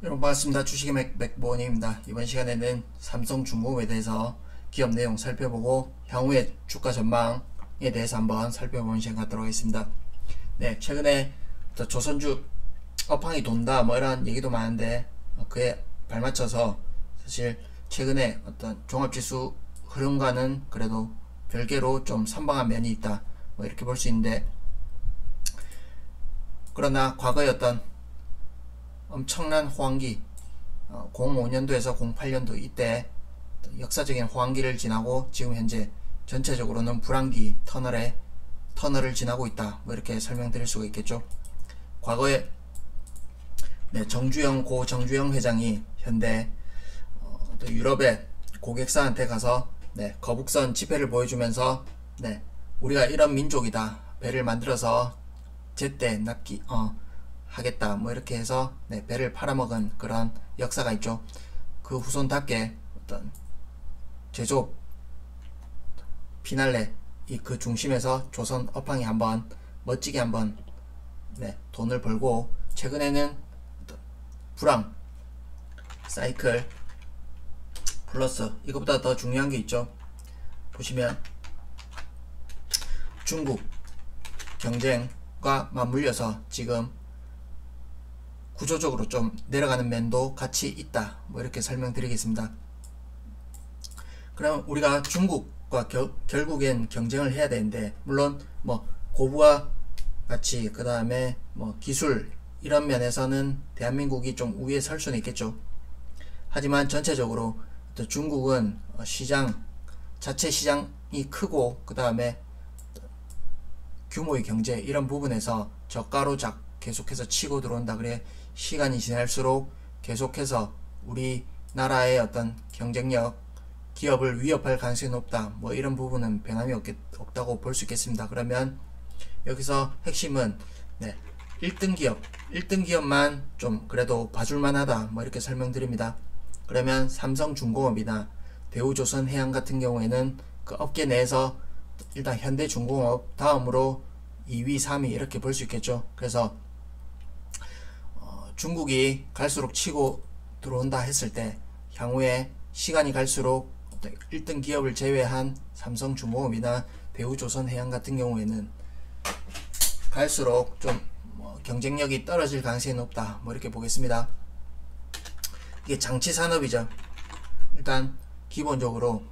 여러분 반갑습니다. 주식의 맥모원입니다. 이번 시간에는 삼성중공업에 대해서 기업 내용 살펴보고 향후의 주가 전망에 대해서 한번 살펴보는 시간 갖도록 하겠습니다. 네, 최근에 조선주 업황이 돈다 뭐 이런 얘기도 많은데 그에 발맞춰서 사실 최근에 어떤 종합지수 흐름과는 그래도 별개로 좀 선방한 면이 있다 뭐 이렇게 볼 수 있는데, 그러나 과거의 어떤 엄청난 호황기 05년도에서 08년도 이때 역사적인 호황기를 지나고 지금 현재 전체적으로는 불황기 터널을 지나고 있다 뭐 이렇게 설명드릴 수가 있겠죠. 과거에 고 정주영 회장이 현대 또 유럽의 고객사한테 가서 거북선 지폐를 보여주면서 우리가 이런 민족이다, 배를 만들어서 제때 낚기 하겠다 뭐 이렇게 해서 배를 팔아먹은 그런 역사가 있죠. 그 후손답게 어떤 제조업 피날레 그 중심에서 조선 업황이 한번 멋지게 한번 돈을 벌고, 최근에는 불황 사이클 플러스 이것보다 더 중요한 게 있죠. 보시면 중국 경쟁과 맞물려서 지금 구조적으로 좀 내려가는 면도 같이 있다 뭐 이렇게 설명드리겠습니다. 그럼 우리가 중국과 결국엔 경쟁을 해야 되는데, 물론 뭐 고부와 같이 그 다음에 뭐 기술 이런 면에서는 대한민국이 좀 우위에 설 수는 있겠죠. 하지만 전체적으로 중국은 자체 시장이 크고 그 다음에 규모의 경제 이런 부분에서 저가로 계속해서 치고 들어온다. 그래 시간이 지날수록 계속해서 우리나라의 어떤 경쟁력 기업을 위협할 가능성이 높다 뭐 이런 부분은 변함이 없다고 볼 수 있겠습니다. 그러면 여기서 핵심은 1등 기업만 좀 그래도 봐줄만 하다 뭐 이렇게 설명드립니다. 그러면 삼성중공업이나 대우조선해양 같은 경우에는 그 업계 내에서 일단 현대중공업 다음으로 2위 3위 이렇게 볼 수 있겠죠. 그래서 중국이 갈수록 치고 들어온다 했을 때 향후에 시간이 갈수록 1등 기업을 제외한 삼성중공업이나 대우조선해양 같은 경우에는 갈수록 좀 경쟁력이 떨어질 가능성이 높다 뭐 이렇게 보겠습니다. 이게 장치산업이죠. 일단 기본적으로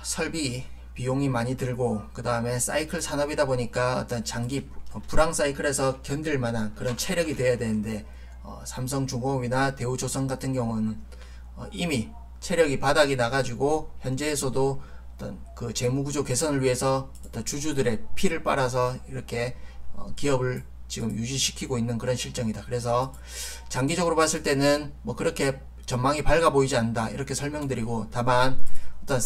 설비 비용이 많이 들고 그 다음에 사이클 산업이다 보니까 어떤 장기 불황 사이클에서 견딜 만한 그런 체력이 돼야 되는데, 삼성중공업이나 대우조선 같은 경우는 이미 체력이 바닥이 나가지고 현재에서도 어떤 그 재무구조 개선을 위해서 어떤 주주들의 피를 빨아서 이렇게 기업을 지금 유지시키고 있는 그런 실정이다. 그래서 장기적으로 봤을 때는 뭐 그렇게 전망이 밝아 보이지 않는다 이렇게 설명드리고, 다만 어떤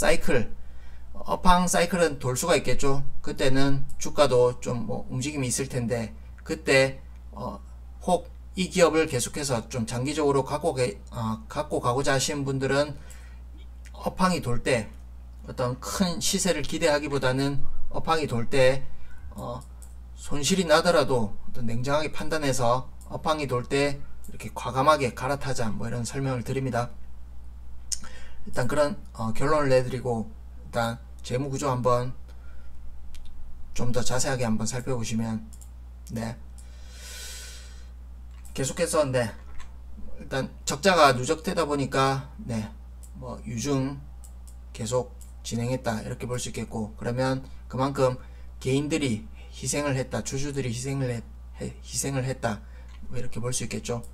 업황 사이클은 돌 수가 있겠죠. 그때는 주가도 좀 뭐 움직임이 있을 텐데, 그때 혹 이 기업을 계속해서 좀 장기적으로 갖고 가고자 하시는 분들은 업황이 돌 때 어떤 큰 시세를 기대하기보다는 업황이 돌 때 손실이 나더라도 어떤 냉정하게 판단해서 업황이 돌 때 이렇게 과감하게 갈아타자 뭐 이런 설명을 드립니다. 일단 그런 결론을 내드리고, 일단 재무구조 한번 좀 더 자세하게 한번 살펴보시면 계속해서 일단 적자가 누적되다 보니까 뭐 유증 계속 진행했다 이렇게 볼 수 있겠고, 그러면 그만큼 개인들이 희생을 했다, 주주들이 희생을 했다 뭐 이렇게 볼 수 있겠죠.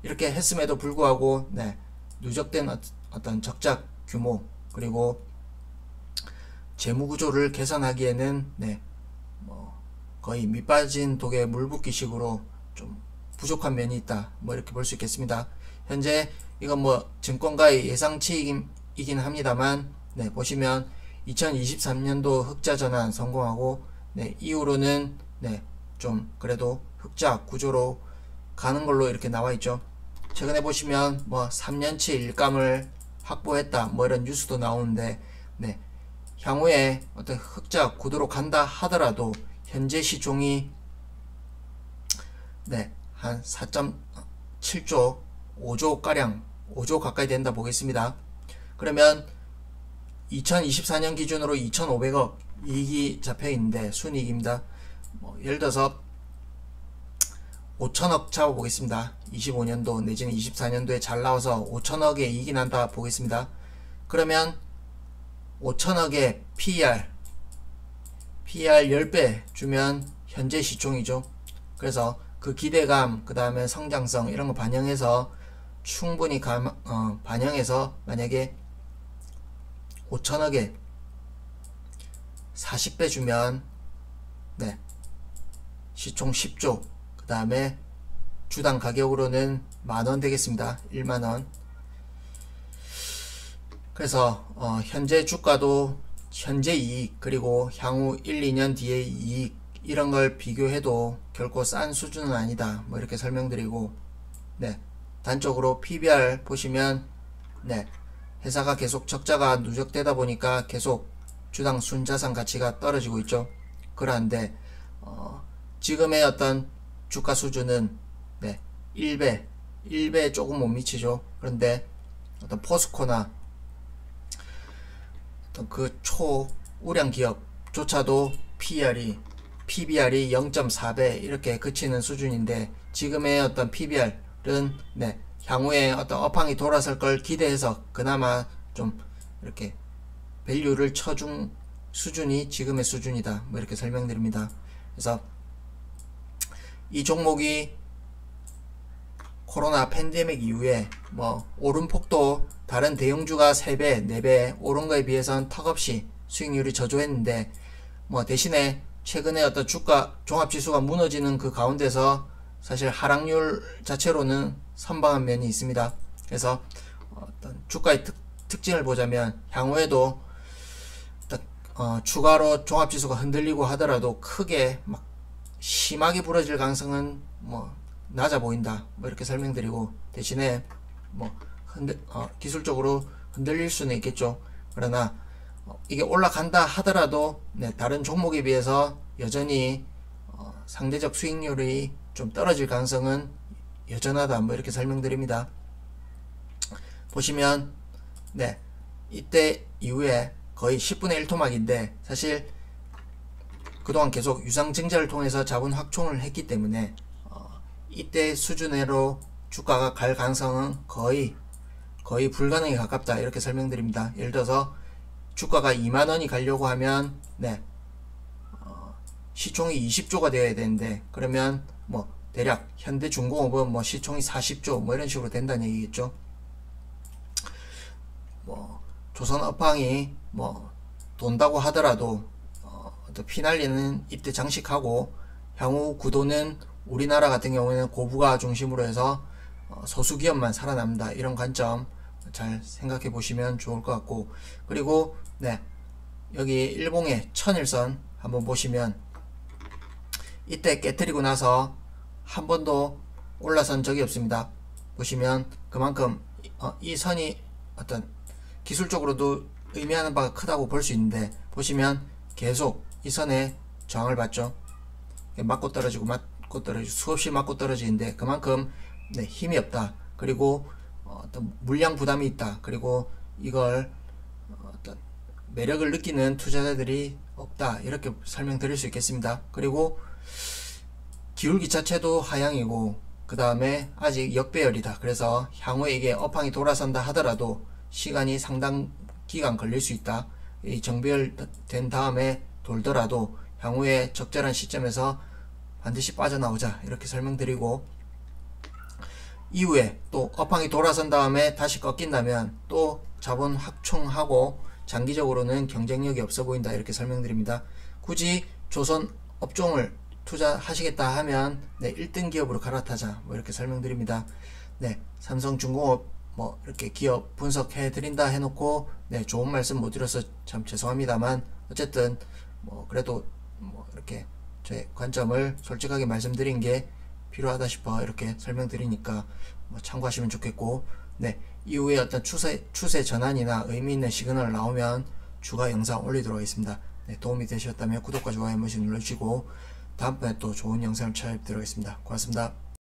이렇게 했음에도 불구하고 누적된 어떤 적자 규모 그리고 재무구조를 개선하기에는 뭐 거의 밑빠진 독에 물 붓기식으로 좀 부족한 면이 있다 뭐 이렇게 볼 수 있겠습니다. 현재 이건 뭐 증권가의 예상치이긴 합니다만 보시면 2023년도 흑자 전환 성공하고 이후로는 좀 그래도 흑자 구조로 가는 걸로 이렇게 나와 있죠. 최근에 보시면 뭐 3년치 일감을 확보했다 뭐 이런 뉴스도 나오는데, 향후에 어떤 흑자 구도로 간다 하더라도 현재 시종이 한 4.7조 5조 가량 5조 가까이 된다 보겠습니다. 그러면 2024년 기준으로 2,500억 이익이 잡혀 있는데 순이익입니다. 예를 들어서 5천억 잡아 보겠습니다. 25년도 내지는 24년도에 잘 나와서 5천억의 이익이 난다 보겠습니다. 그러면 5천억의 PER 10배 주면 현재 시총이죠. 그래서 그 기대감, 그 다음에 성장성 이런 거 반영해서 충분히 반영해서 만약에 5천억에 40배 주면 네 시총 10조, 그 다음에 주당 가격으로는 만원 되겠습니다. 1만원. 그래서 현재 주가도 현재 이익 그리고 향후 1, 2년 뒤의 이익 이런 걸 비교해도 결코 싼 수준은 아니다. 뭐 이렇게 설명드리고, 네 단적으로 PBR 보시면 네 회사가 계속 적자가 누적되다 보니까 계속 주당 순자산 가치가 떨어지고 있죠. 그런데 지금의 어떤 주가 수준은 네 1배 조금 못 미치죠. 그런데 어떤 포스코나 어떤 그 초우량 기업조차도 PBR이 0.4배 이렇게 그치는 수준인데, 지금의 어떤 PBR은 네 향후에 어떤 업황이 돌아설 걸 기대해서 그나마 좀 이렇게 밸류를 쳐준 수준이 지금의 수준이다. 뭐 이렇게 설명드립니다. 그래서 이 종목이 코로나 팬데믹 이후에 뭐 오름폭도 다른 대형주가 3배, 4배 오른 거에 비해서는 턱없이 수익률이 저조했는데, 뭐 대신에 최근에 어떤 주가 종합지수가 무너지는 그 가운데서 사실 하락률 자체로는 선방한 면이 있습니다. 그래서 어떤 주가의 특징을 보자면 향후에도 추가로 종합지수가 흔들리고 하더라도 크게 막 심하게 부러질 가능성은 뭐 낮아 보인다. 뭐 이렇게 설명드리고, 대신에 뭐 기술적으로 흔들릴 수는 있겠죠. 그러나 이게 올라간다 하더라도 네, 다른 종목에 비해서 여전히 상대적 수익률이 좀 떨어질 가능성은 여전하다. 뭐 이렇게 설명드립니다. 보시면 네 이때 이후에 거의 10분의 1 토막인데, 사실 그동안 계속 유상증자를 통해서 자본 확충을 했기 때문에 이때 수준으로 주가가 갈 가능성은 거의 불가능에 가깝다. 이렇게 설명드립니다. 예를 들어서 주가가 2만원이 가려고 하면 네 시총이 20조가 되어야 되는데, 그러면 뭐 대략 현대중공업은 뭐 시총이 40조 뭐 이런 식으로 된다는 얘기겠죠. 뭐 조선 업황이 뭐 돈다고 하더라도 피날리는 이때 장식하고, 향후 구도는 우리나라 같은 경우에는 고부가 중심으로 해서 소수기업만 살아남는다. 이런 관점 잘 생각해 보시면 좋을 것 같고, 그리고 네 여기 일봉의 천일선 한번 보시면 이때 깨뜨리고 나서 한 번도 올라선 적이 없습니다. 보시면 그만큼 이 선이 어떤 기술적으로도 의미하는 바가 크다고 볼 수 있는데, 보시면 계속 이 선에 저항을 받죠. 맞고 떨어지고 맞고 떨어지고 수없이 맞고 떨어지는데 그만큼 네, 힘이 없다. 그리고 어떤 물량 부담이 있다. 그리고 이걸 어떤 매력을 느끼는 투자자들이 없다. 이렇게 설명드릴 수 있겠습니다. 그리고 기울기 자체도 하향이고, 그 다음에 아직 역배열이다. 그래서 향후에 이게 업황이 돌아선다 하더라도 시간이 상당 기간 걸릴 수 있다. 이 정배열된 다음에 돌더라도 향후에 적절한 시점에서 반드시 빠져나오자. 이렇게 설명드리고, 이후에 또 업황이 돌아선 다음에 다시 꺾인다면 또 자본 확충하고 장기적으로는 경쟁력이 없어 보인다. 이렇게 설명드립니다. 굳이 조선 업종을 투자하시겠다 하면 네 1등 기업으로 갈아타자. 뭐 이렇게 설명드립니다. 네 삼성중공업 뭐 이렇게 기업 분석해 드린다 해놓고 네 좋은 말씀 못 드려서 참 죄송합니다만, 어쨌든 뭐 그래도 뭐 이렇게 제 관점을 솔직하게 말씀드린 게 필요하다 싶어 이렇게 설명드리니까 뭐 참고하시면 좋겠고, 네 이후에 어떤 추세 전환이나 의미 있는 시그널 나오면 추가 영상 올리도록 하겠습니다. 네, 도움이 되셨다면 구독과 좋아요 한 번씩 눌러주시고 다음번에 또 좋은 영상을 찾아뵙도록 하겠습니다. 고맙습니다.